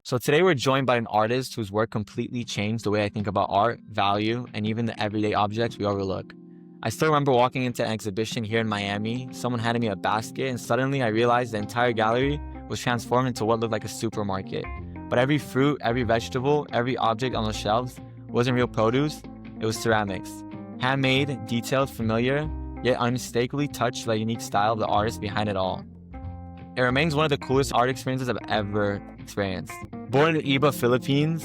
So today we're joined by an artist whose work completely changed the way I think about art, value, and even the everyday objects we overlook. I still remember walking into an exhibition here in Miami. Someone handed me a basket, and suddenly I realized the entire gallery was transformed into what looked like a supermarket. But every fruit, every vegetable, every object on the shelves wasn't real produce, it was ceramics. Handmade, detailed, familiar, yet unmistakably touched the unique style of the artist behind it all. It remains one of the coolest art experiences I've ever experienced. Born in Iba, Philippines,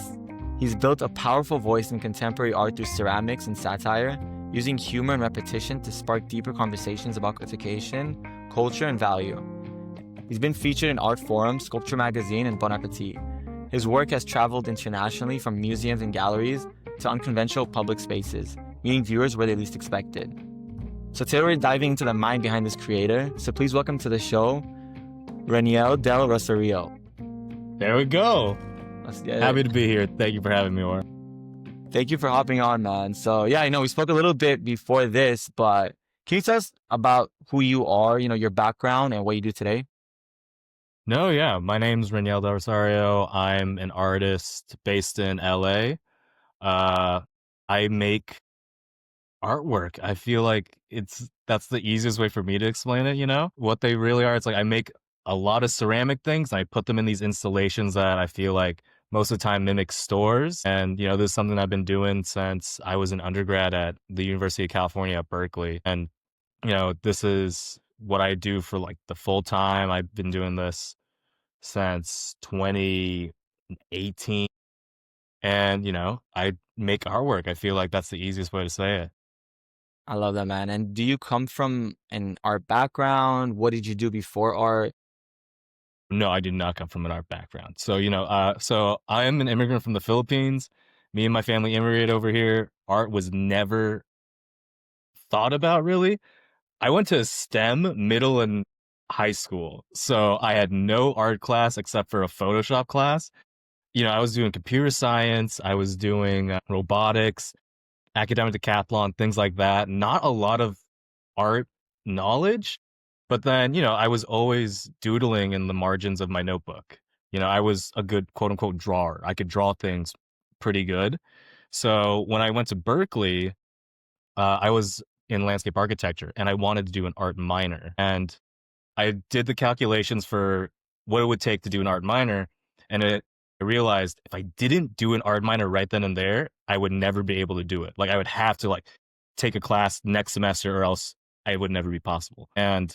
he's built a powerful voice in contemporary art through ceramics and satire, using humor and repetition to spark deeper conversations about education, culture, and value. He's been featured in art forums, Sculpture Magazine, and Bon Appetit. His work has traveled internationally from museums and galleries to unconventional public spaces, meeting viewers where they least expected. So today we're diving into the mind behind this creator, so please welcome to the show, Reniel Del Rosario. There we go. Let's get Happy it. to be here. Thank you for having me, Or. Thank you for hopping on, man. So yeah, we spoke a little bit before this, but can you tell us about who you are, your background and what you do today? No, yeah. My name's Reniel Del Rosario. I'm an artist based in LA. I make artwork. I feel like that's the easiest way for me to explain it. What they really are. It's like I make a lot of ceramic things and I put them in these installations that I feel like most of the time mimic stores. And, this is something I've been doing since I was an undergrad at the University of California at Berkeley. And, this is what I do for like the full time. I've been doing this since 2018. And, I make artwork. I feel like that's the easiest way to say it. I love that, man. And do you come from an art background? What did you do before art? No, I did not come from an art background. So, so I am an immigrant from the Philippines. Me and my family immigrated over here. Art was never thought about really. I went to STEM middle and high school. So I had no art class except for a Photoshop class. I was doing computer science. I was doing robotics, academic decathlon, things like that. Not a lot of art knowledge. But then, I was always doodling in the margins of my notebook. I was a good quote unquote drawer. I could draw things pretty good. So when I went to Berkeley, I was in landscape architecture and I wanted to do an art minor. And I did the calculations for what it would take to do an art minor. And I realized if I didn't do an art minor right then and there, I would never be able to do it. Like I would have to take a class next semester or else it would never be possible. And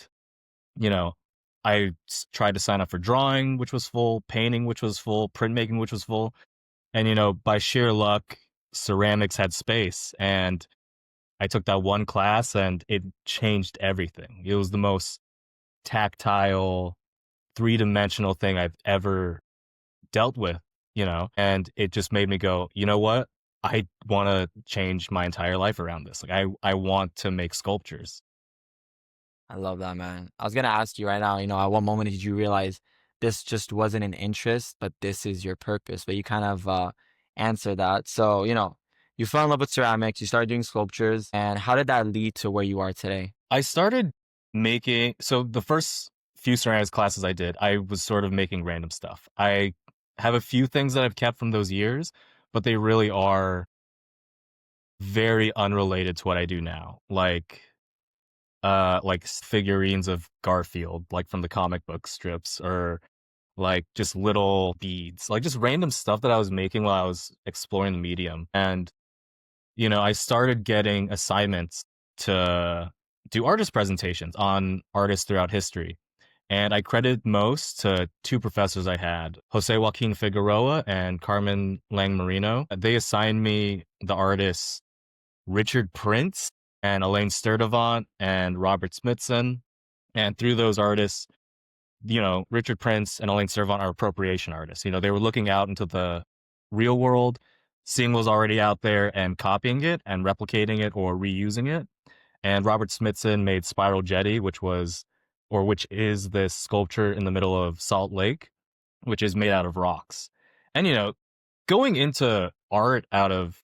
I tried to sign up for drawing, which was full, painting, which was full, printmaking, which was full. And, by sheer luck, ceramics had space. And I took that one class and it changed everything. It was the most tactile, three-dimensional thing I've ever dealt with, and it just made me go, you know what? I want to change my entire life around this. Like I want to make sculptures. I love that, man. I was gonna ask you right now, at what moment did you realize this just wasn't an interest, but this is your purpose? But you kind of answered that. So, you fell in love with ceramics, you started doing sculptures, and how did that lead to where you are today? I started so the first few ceramics classes I did, I was sort of making random stuff. I have a few things that I've kept from those years, but they really are very unrelated to what I do now. Like figurines of Garfield, like from the comic book strips, or like just little beads, like just random stuff that I was making while I was exploring the medium. And, I started getting assignments to do artist presentations on artists throughout history. And I credit most to two professors I had, Jose Joaquin Figueroa and Carmen Lang Marino. They assigned me the artists Richard Prince and Elaine Sturdivant and Robert Smithson. And through those artists, Richard Prince and Elaine Sturdivant are appropriation artists. They were looking out into the real world, seeing what was already out there and copying it and replicating it or reusing it. And Robert Smithson made Spiral Jetty, which is this sculpture in the middle of Salt Lake, which is made out of rocks. And, going into art out of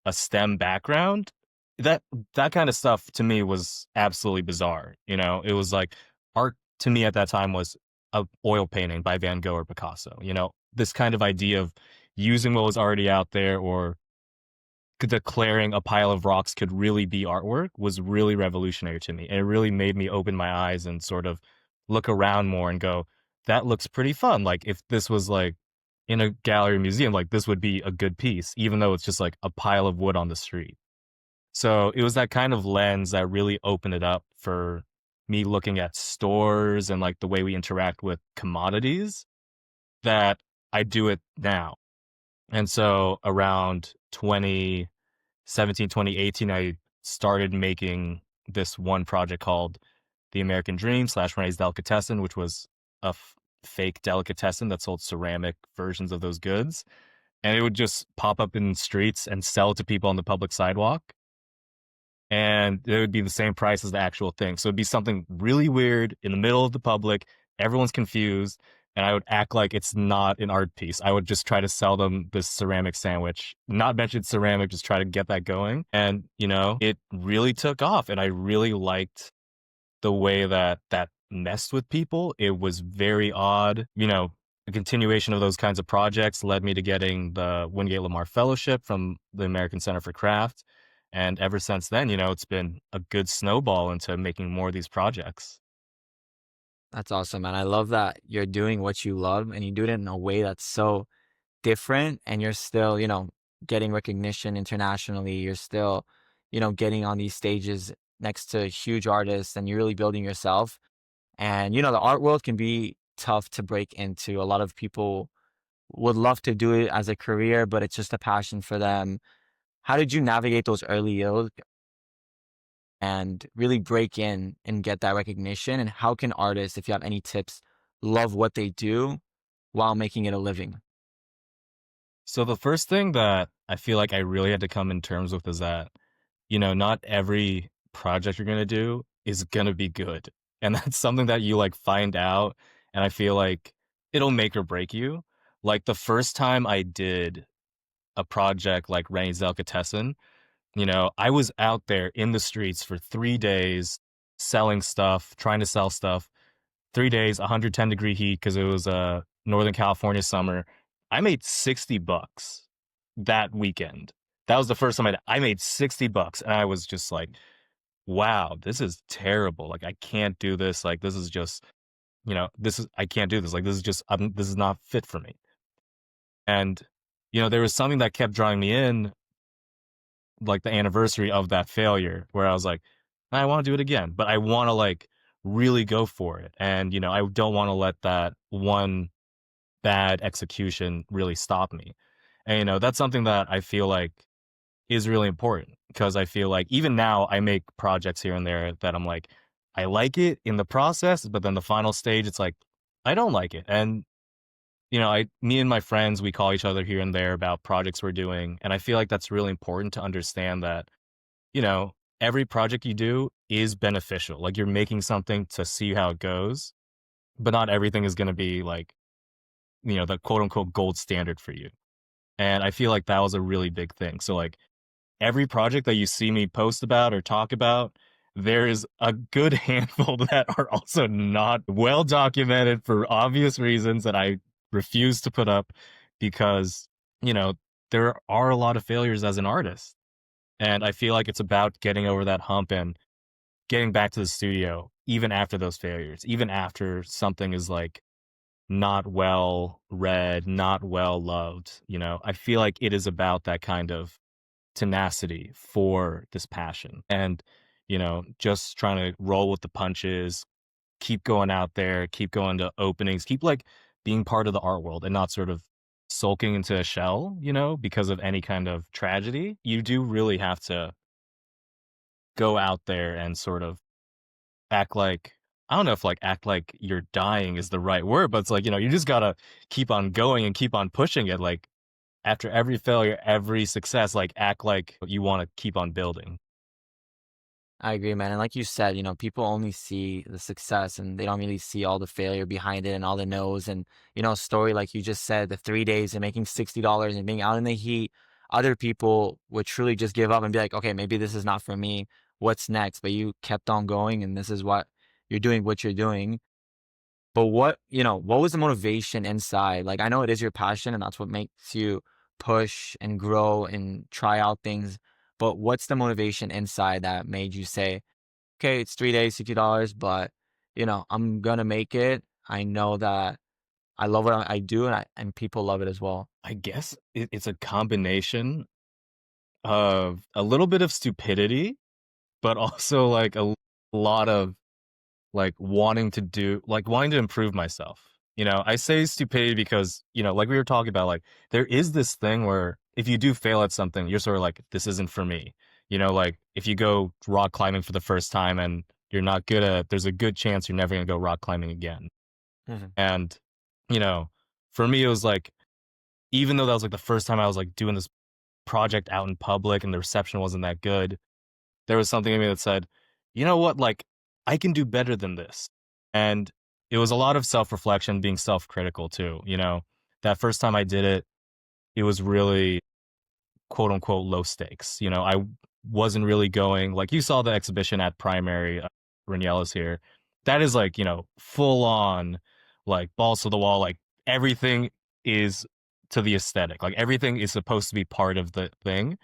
a STEM background, that kind of stuff to me was absolutely bizarre. It was like art to me at that time was a oil painting by Van Gogh or Picasso. this kind of idea of using what was already out there or declaring a pile of rocks could really be artwork was really revolutionary to me. And it really made me open my eyes and sort of look around more and go, that looks pretty fun. Like if this was like in a gallery museum, like this would be a good piece, even though it's just like a pile of wood on the street. So it was that kind of lens that really opened it up for me looking at stores and like the way we interact with commodities that I do it now. And so around 2017, 2018, I started making this one project called The American Dream slash Reniel Delicatessen, which was a fake delicatessen that sold ceramic versions of those goods. And it would just pop up in streets and sell to people on the public sidewalk. And it would be the same price as the actual thing. So it'd be something really weird in the middle of the public. Everyone's confused. And I would act like it's not an art piece. I would just try to sell them this ceramic sandwich, not mention ceramic, just try to get that going. And, you know, it really took off. And I really liked the way that that messed with people. It was very odd. You know, the continuation of those kinds of projects led me to getting the Wingate Lamar Fellowship from the American Center for Craft. And ever since then, you know, it's been a good snowball into making more of these projects. That's awesome, man. I love that you're doing what you love and you do it in a way that's so different and you're still, getting recognition internationally. You're still, getting on these stages next to huge artists and you're really building yourself. And, the art world can be tough to break into. A lot of people would love to do it as a career, but it's just a passion for them. How did you navigate those early years and really break in and get that recognition? And how can artists, if you have any tips, love what they do while making it a living? So the first thing that I feel like I really had to come in terms with is that, you know, not every project you're going to do is going to be good. And that's something that you like find out. And I feel like it'll make or break you. Like the first time I did a project like Reniel Delicatessen, you know, I was out there in the streets for 3 days selling stuff, trying to sell stuff. 3 days, 110-degree heat because it was Northern California summer. I made $60 that weekend. That was the first time I made $60, and I was just like, "Wow, this is terrible. Like, I can't do this. Like, this is just, you know, this is I can't do this. Like, this is just, this is not fit for me." And you know, there was something that kept drawing me in, like the anniversary of that failure, where I was like, "I want to do it again, but I want to like really go for it." And you know, I don't want to let that one bad execution really stop me. And, you know, that's something that I feel like is really important because I feel like even now I make projects here and there that I'm like, I like it in the process, but then the final stage, it's like, I don't like it. And, you know, me and my friends, we call each other here and there about projects we're doing. And I feel like that's really important to understand that, you know, every project you do is beneficial. Like you're making something to see how it goes, but not everything is going to be like, you know, the quote unquote gold standard for you. And I feel like that was a really big thing. So like every project that you see me post about or talk about, there is a good handful that are also not well documented for obvious reasons that I refuse to put up because, you know, there are a lot of failures as an artist. And I feel like it's about getting over that hump and getting back to the studio even after those failures, even after something is like not well read, not well loved, you know? I feel like it is about that kind of tenacity for this passion and, you know, just trying to roll with the punches, keep going out there, keep going to openings, keep like being part of the art world and not sort of sulking into a shell, you know, because of any kind of tragedy. You do really have to go out there and sort of act like I don't know if like act like you're dying is the right word, but it's like, you know, you just gotta keep on going and keep on pushing it. Like after every failure, every success, like act like you want to keep on building. I agree, man. And like you said, people only see the success and they don't really see all the failure behind it and all the no's. And, a story like you just said, the 3 days and making $60 and being out in the heat, other people would truly just give up and be like, okay, maybe this is not for me. What's next? But you kept on going and this is what you're doing, what you're doing. But what was the motivation inside? Like, I know it is your passion and that's what makes you push and grow and try out things. But what's the motivation inside that made you say, okay, it's 3 days, $60, but I'm gonna make it. I know that I love what I do and people love it as well. I guess it's a combination of a little bit of stupidity, but also like a lot of like wanting to improve myself. I say stupidity because, like we were talking about, like there is this thing where if you do fail at something, you're sort of like, this isn't for me. Like if you go rock climbing for the first time and you're not good at, there's a good chance you're never going to go rock climbing again. Mhm. And, you know, for me, it was like, even though that was like the first time I was like doing this project out in public and the reception wasn't that good, there was something in me that said, you know what, like I can do better than this. And it was a lot of self-reflection, being self-critical too. That first time I did it, it was really quote unquote low stakes. I wasn't really going like you saw the exhibition at Primary. Reniel is here. That is like full on, like balls to the wall. Like everything is to the aesthetic. Like everything is supposed to be part of the thing.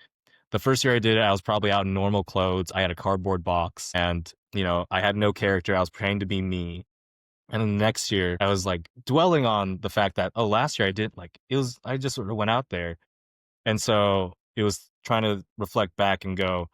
The first year I did it, I was probably out in normal clothes. I had a cardboard box, and I had no character. I was praying to be me. And then the next year, I was like dwelling on the fact that, oh, last year I did like it was. I just sort of went out there, and so it was trying to reflect back and go,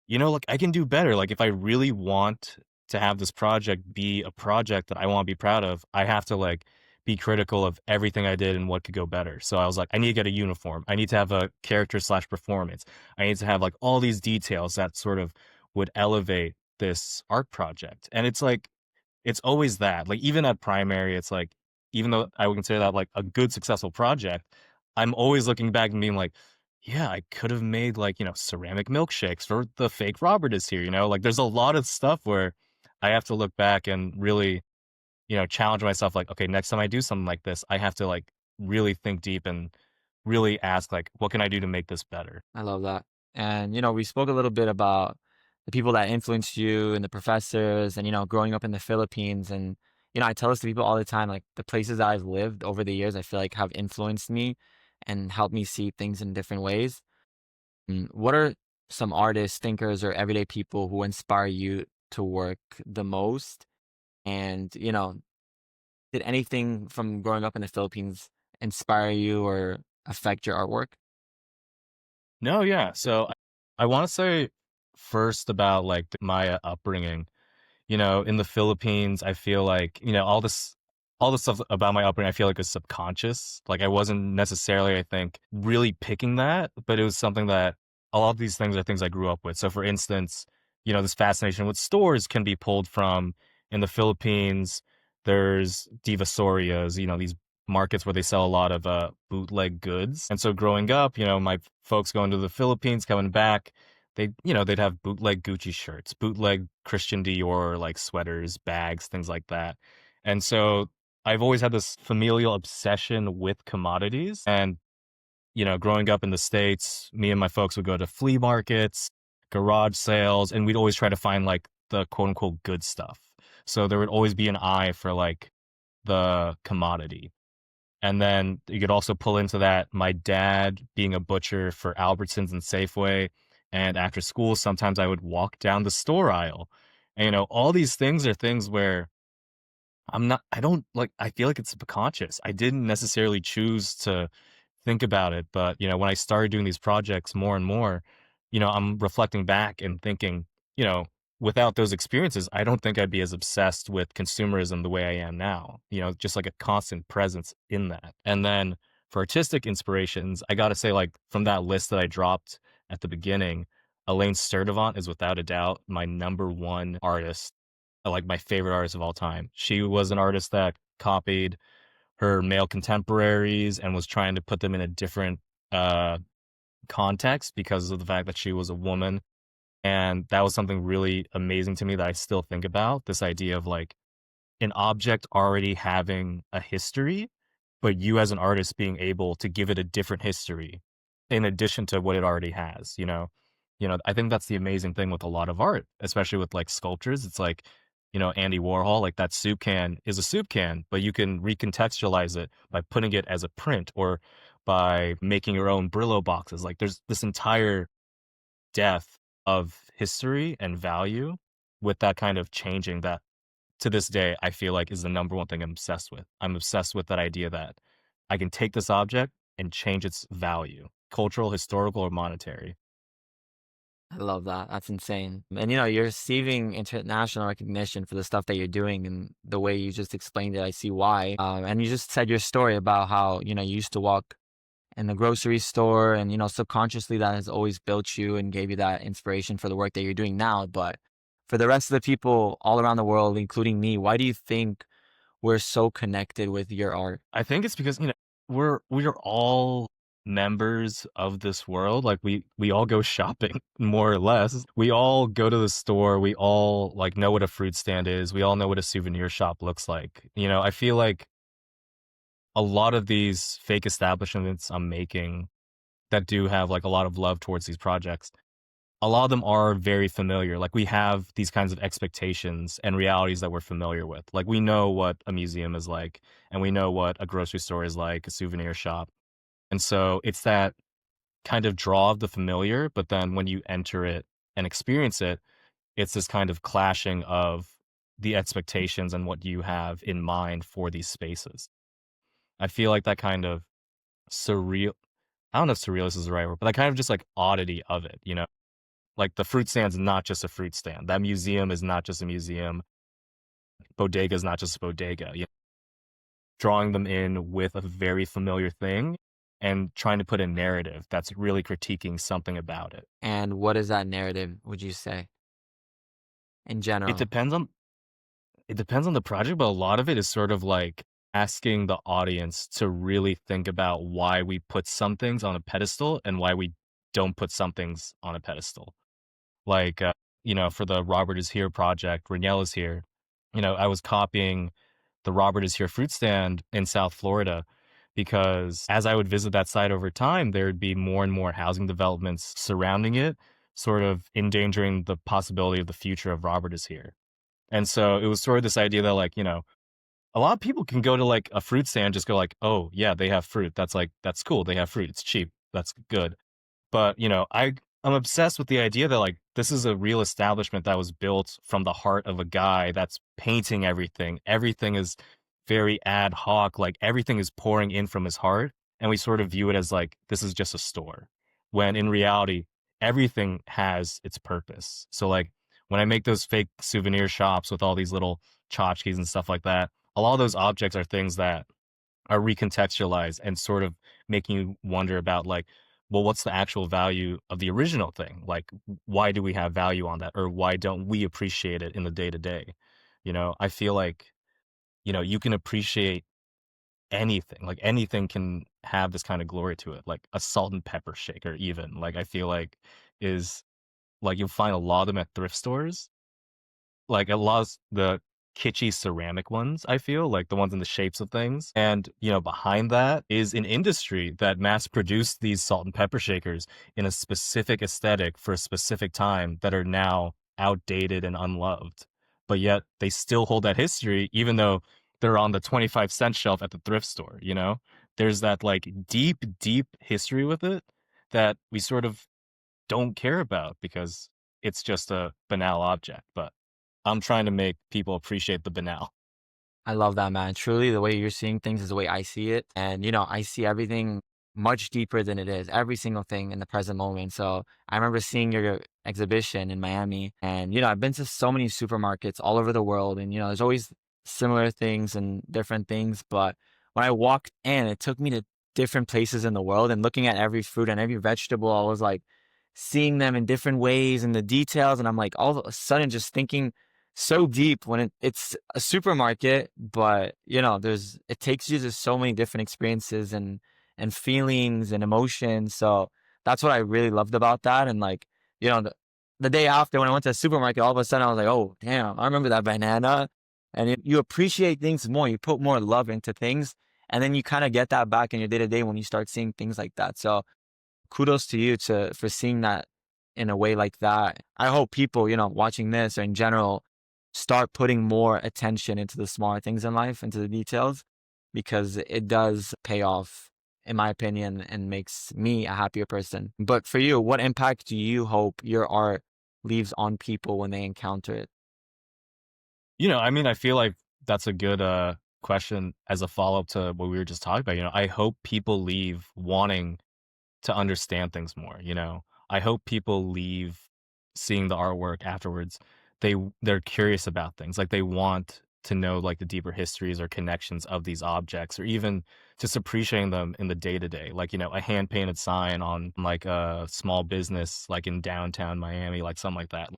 like I can do better. Like if I really want to have this project be a project that I want to be proud of, I have to like be critical of everything I did and what could go better. So I was like, I need to get a uniform. I need to have a character slash performance. I need to have like all these details that sort of would elevate this art project. And it's like it's always that. Like even at Primary, it's like even though I would consider that like a good successful project, I'm always looking back and being like, yeah, I could have made like, ceramic milkshakes for the fake Robert is here, Like there's a lot of stuff where I have to look back and really, challenge myself like, okay, next time I do something like this, I have to like really think deep and really ask like, what can I do to make this better? I love that. And we spoke a little bit about the people that influenced you and the professors and growing up in the Philippines. And I tell this to people all the time, like the places that I've lived over the years, I feel like have influenced me and helped me see things in different ways. What are some artists, thinkers, or everyday people who inspire you to work the most? And did anything from growing up in the Philippines inspire you or affect your artwork? No, yeah. So I want to say first about like my upbringing. In the Philippines, I feel like, all the stuff about my upbringing, I feel like is subconscious. Like I wasn't necessarily, I think, really picking that, but it was something that a lot of these things are things I grew up with. So for instance, this fascination with stores can be pulled from in the Philippines. There's divasorias, these markets where they sell a lot of bootleg goods. And so growing up, my folks going to the Philippines, coming back, they'd have bootleg Gucci shirts, bootleg Christian Dior like sweaters, bags, things like that. And so I've always had this familial obsession with commodities. And, growing up in the States, me and my folks would go to flea markets, garage sales, and we'd always try to find like the quote unquote good stuff. So there would always be an eye for like the commodity. And then you could also pull into that my dad being a butcher for Albertsons and Safeway. And after school, sometimes I would walk down the store aisle. And, all these things are things where I don't like, I feel like it's subconscious. I didn't necessarily choose to think about it. But, when I started doing these projects more and more, I'm reflecting back and thinking, you know, without those experiences, I don't think I'd be as obsessed with consumerism the way I am now, just like a constant presence in that. And then for artistic inspirations, I got to say, like, from that list that I dropped at the beginning, Elaine Sturdivant is without a doubt my number one artist, like my favorite artist of all time. She was an artist that copied her male contemporaries and was trying to put them in a different uh, context because of the fact that she was a woman. And that was something really amazing to me that I still think about, this idea of like an object already having a history, but you as an artist being able to give it a different history in addition to what it already has, I think that's the amazing thing with a lot of art, especially with like sculptures. It's like Andy Warhol, like that soup can is a soup can, but you can recontextualize it by putting it as a print or by making your own Brillo boxes. Like there's this entire depth of history and value with that kind of changing that to this day I feel like is the number one thing I'm obsessed with. I'm obsessed with that idea that I can take this object and change its value, cultural, historical, or monetary. I love that. That's insane. And you're receiving international recognition for the stuff that you're doing and the way you just explained it. I see why. And you just said your story about how, you used to walk in the grocery store and, subconsciously that has always built you and gave you that inspiration for the work that you're doing now. But for the rest of the people all around the world, including me, why do you think we're so connected with your art? I think it's because, we are all members of this world. Like we all go shopping more or less. We all go to the store. We all like know what a fruit stand is. We all know what a souvenir shop looks like. I feel like a lot of these fake establishments I'm making that do have like a lot of love towards these projects, a lot of them are very familiar. Like we have these kinds of expectations and realities that we're familiar with. Like we know what a museum is like, and we know what a grocery store is like, a souvenir shop. And so it's that kind of draw of the familiar, but then when you enter it and experience it, it's this kind of clashing of the expectations and what you have in mind for these spaces. I feel like that kind of surreal, I don't know if surrealist is the right word, but that kind of just like oddity of it. Like the fruit stand's not just a fruit stand. That museum is not just a museum. Bodega is not just a bodega. Drawing them in with a very familiar thing and trying to put a narrative that's really critiquing something about it. And what is that narrative, would you say, in It general? depends on it depends on the project, but a lot of it is sort of like asking the audience to really think about why we put some things on a pedestal and why we don't put some things on a pedestal. Like, for the Robert is Here project, Reniel is Here, I was copying the Robert is Here fruit stand in South Florida because as I would visit that site over time, there would be more and more housing developments surrounding it, sort of endangering the possibility of the future of Robert is Here. And so it was sort of this idea that, like, a lot of people can go to like a fruit stand, just go like, oh, yeah, they have fruit. That's cool. They have fruit. It's cheap. That's good. But, I'm obsessed with the idea that like this is a real establishment that was built from the heart of a guy that's painting everything. Everything is very ad hoc, like everything is pouring in from his heart. And we sort of view it as like this is just a store. When in reality, everything has its purpose. So like when I make those fake souvenir shops with all these little tchotchkes and stuff like that, a lot of those objects are things that are recontextualized and sort of making you wonder about like, well, what's the actual value of the original thing? Like, why do we have value on that? Or why don't we appreciate it in the day to day? I feel like, you can appreciate anything. Like anything can have this kind of glory to it. Like a salt and pepper shaker, even like I feel like is like you'll find a lot of them at thrift stores, like a lot of the kitschy ceramic ones, I feel like the ones in the shapes of things. And, behind that is an industry that mass produced these salt and pepper shakers in a specific aesthetic for a specific time that are now outdated and unloved. But yet they still hold that history, even though they're on the 25-cent shelf at the thrift store. There's that like deep, deep history with it that we sort of don't care about because it's just a banal object. But I'm trying to make people appreciate the banal. I love that, man. Truly, the way you're seeing things is the way I see it. And, I see everything much deeper than it is, every single thing in the present moment. So I remember seeing your exhibition in Miami. And, I've been to so many supermarkets all over the world. And, there's always similar things and different things. But when I walked in, it took me to different places in the world and looking at every fruit and every vegetable, I was like seeing them in different ways and the details. And I'm like all of a sudden just thinking, so deep when it's a supermarket, but it takes you to so many different experiences and feelings and emotions. So that's what I really loved about that. And like, the day after when I went to the supermarket, all of a sudden I was like, oh damn, I remember that banana. And you appreciate things more, you put more love into things, and then you kind of get that back in your day to day when you start seeing things like that. So kudos to you for seeing that in a way like that. I hope people, watching this or in general start putting more attention into the smaller things in life, into the details, because it does pay off, in my opinion, and makes me a happier person. But for you, what impact do you hope your art leaves on people when they encounter it? I mean, I feel like that's a good question as a follow-up to what we were just talking about. I hope people leave wanting to understand things more, you know? I hope people leave seeing the artwork afterwards. They're curious about things. Like they want to know like the deeper histories or connections of these objects or even just appreciating them in the day to day. Like, a hand painted sign on like a small business like in downtown Miami, like something like that.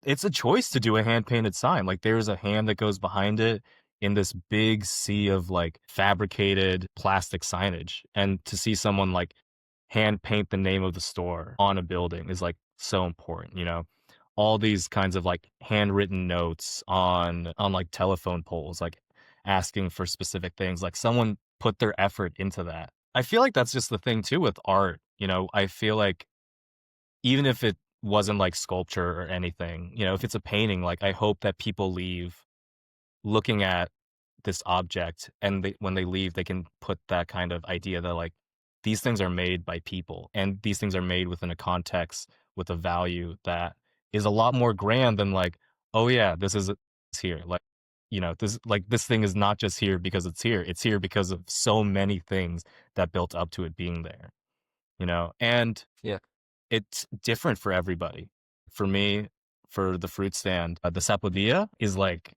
It's a choice to do a hand painted sign. Like there's a hand that goes behind it in this big sea of like fabricated plastic signage. And to see someone like hand paint the name of the store on a building is like so important. All these kinds of like handwritten notes on like telephone poles, like asking for specific things. Like someone put their effort into that. I feel like that's just the thing too with art. I feel like even if it wasn't like sculpture or anything, if it's a painting, like I hope that people leave looking at this object and when they leave, they can put that kind of idea that like these things are made by people and these things are made within a context with a value that is a lot more grand than like, oh yeah, this is it's here. Like, this thing is not just here because it's here. It's here because of so many things that built up to it being there. And Yeah. it's different for everybody. For me, for the fruit stand, the sapodilla is like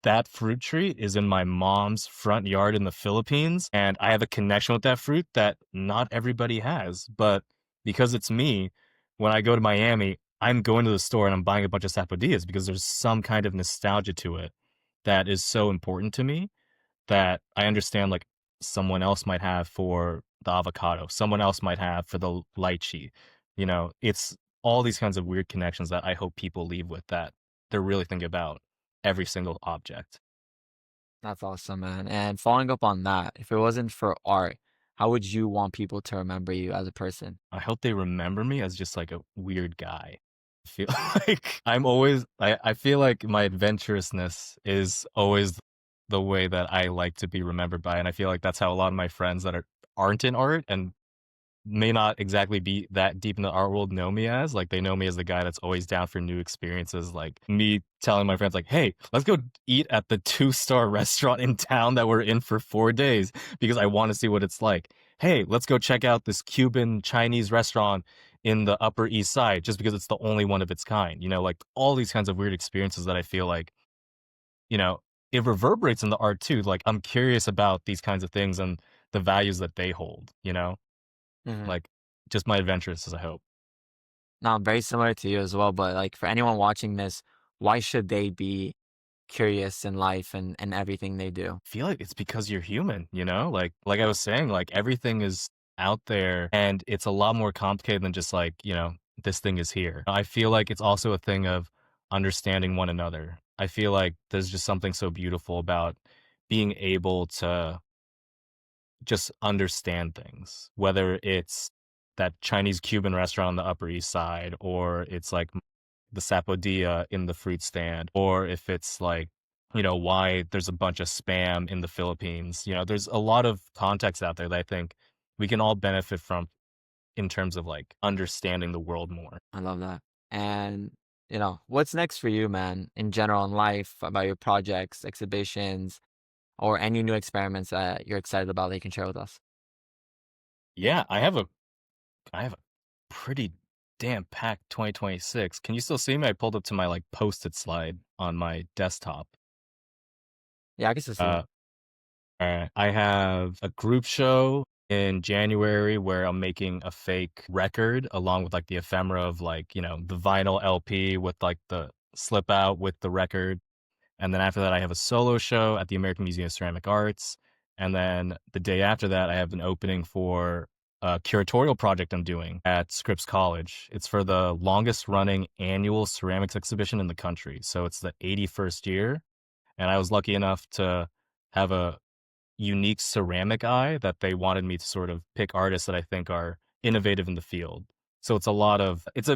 that fruit tree is in my mom's front yard in the Philippines, and I have a connection with that fruit that not everybody has. But because it's me, when I go to Miami, I'm going to the store and I'm buying a bunch of sapodillas because there's some kind of nostalgia to it that is so important to me that I understand like someone else might have for the avocado, someone else might have for the lychee. It's all these kinds of weird connections that I hope people leave with that they're really thinking about every single object. That's awesome, man. And following up on that, if it wasn't for art, how would you want people to remember you as a person? I hope they remember me as just like a weird guy. I feel like I feel like my adventurousness is always the way that I like to be remembered by. And I feel like that's how a lot of my friends that aren't in art and may not exactly be that deep in the art world know me as. Like, they know me as the guy that's always down for new experiences. Like, me telling my friends, like, "Hey, let's go eat at the two-star restaurant in town that we're in for 4 days because I wanna see what it's like. Hey, let's go check out this Cuban Chinese restaurant in the Upper East Side just because it's the only one of its kind." Like, all these kinds of weird experiences that I feel like, you know, it reverberates in the art too. Like, I'm curious about these kinds of things and the values that they hold? Mhm. Like, just my adventurousness, I hope. Now, I'm very similar to you as well, but like for anyone watching this, why should they be curious in life and everything they do? Feel like it's because you're human? Like I was saying, like, everything is out there, and it's a lot more complicated than just like, this thing is here. I feel like it's also a thing of understanding one another. I feel like there's just something so beautiful about being able to just understand things, whether it's that Chinese Cuban restaurant on the Upper East Side, or it's like the sapodilla in the fruit stand, or if it's like, why there's a bunch of spam in the Philippines. There's a lot of context out there that I think we can all benefit from in terms of like understanding the world more. I love that. And what's next for you, man, in general in life about your projects, exhibitions, or any new experiments that you're excited about that you can share with us? Yeah, I have a pretty damn packed 2026. Can you still see me? I pulled up to my like post-it slide on my desktop. Yeah, I can still see it. Uh I have a group show in January where I'm making a fake record along with like the ephemera of like, the vinyl LP with like the slip out with the record. And then after that, I have a solo show at the American Museum of Ceramic Arts. And then the day after that, I have an opening for a curatorial project I'm doing at Scripps College. It's for the longest running annual ceramics exhibition in the country. So it's the 81st year. And I was lucky enough to have a unique ceramic eye that they wanted me to sort of pick artists that I think are innovative in the field. So it's a lot of it's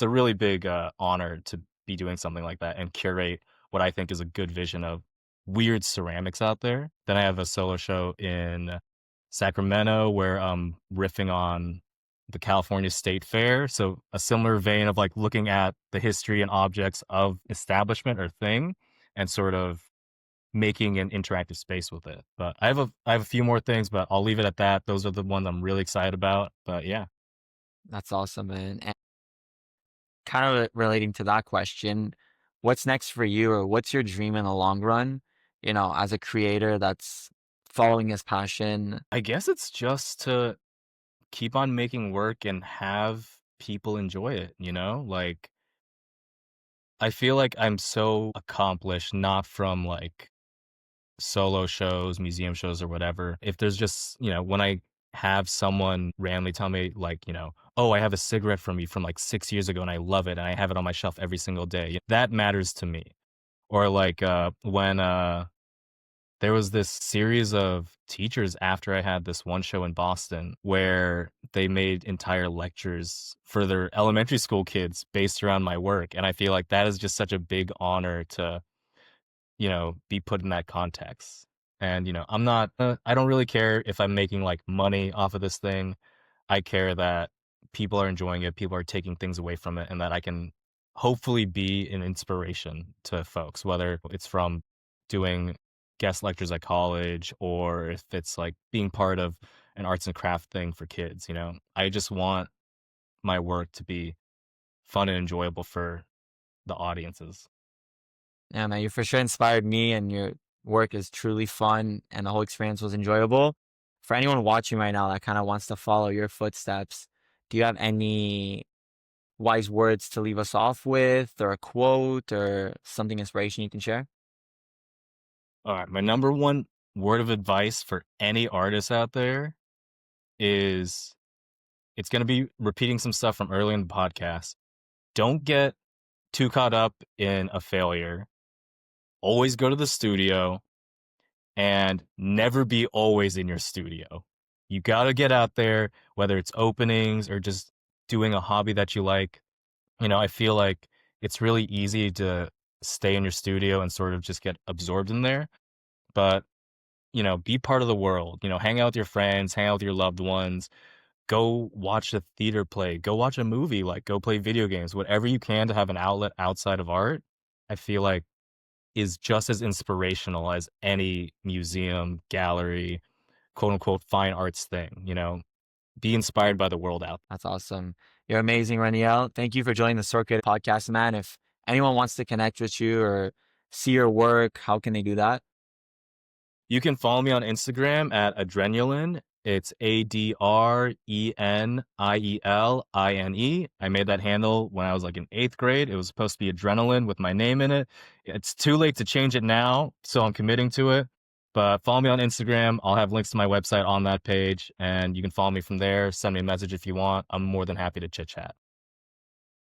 a really big honor to be doing something like that and curate what I think is a good vision of weird ceramics out there. Then I have a solo show in Sacramento where I'm riffing on the California State Fair. So a similar vein of like looking at the history and objects of establishment or thing and sort of making an interactive space with it. But I have a few more things, but I'll leave it at that. Those are the ones I'm really excited about. But yeah. That's awesome, man. And kind of relating to that question, what's next for you, or what's your dream in the long run? As a creator that's following his passion. I guess it's just to keep on making work and have people enjoy it, you know? Like I feel like I'm so accomplished not from like solo shows, museum shows, or whatever. If there's just, when I have someone randomly tell me, like, oh, I have a cigarette from you from like 6 years ago and I love it and I have it on my shelf every single day, that matters to me. Or like when there was this series of teachers after I had this one show in Boston where they made entire lectures for their elementary school kids based around my work. And I feel like that is just such a big honor to be put in that context. And, I'm not, I don't really care if I'm making like money off of this thing. I care that people are enjoying it, people are taking things away from it, and that I can hopefully be an inspiration to folks, whether it's from doing guest lectures at college or if it's like being part of an arts and craft thing for kids. I just want my work to be fun and enjoyable for the audiences. Yeah, man, you for sure inspired me, and your work is truly fun, and the whole experience was enjoyable. For anyone watching right now that kind of wants to follow your footsteps, do you have any wise words to leave us off with, or a quote, or something inspiration you can share? All right, my number one word of advice for any artist out there is it's going to be repeating some stuff from early in the podcast. Don't get too caught up in a failure. Always go to the studio and never be always in your studio. You got to get out there, whether it's openings or just doing a hobby that you like. I feel like it's really easy to stay in your studio and sort of just get absorbed in there. But, be part of the world, hang out with your friends, hang out with your loved ones, go watch a theater play, go watch a movie, like go play video games, whatever you can to have an outlet outside of art. I feel like is just as inspirational as any museum, gallery, quote unquote fine arts thing, be inspired by the world out. That's awesome. You're amazing, Reniel. Thank you for joining the Circuit podcast, man. If anyone wants to connect with you or see your work, how can they do that? You can follow me on Instagram at Adrenaline. It's ADRENIELINE. I made that handle when I was like in 8th grade. It was supposed to be Adrenaline with my name in it. It's too late to change it now, so I'm committing to it. But follow me on Instagram. I'll have links to my website on that page, and you can follow me from there. Send me a message if you want. I'm more than happy to chit chat.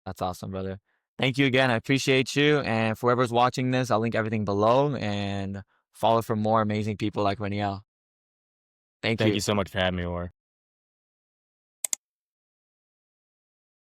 That's awesome, brother. Thank you again. I appreciate you. And for whoever's watching this, I'll link everything below, and follow for more amazing people like Reniel. Thank Thank you. you so much for having me, Or.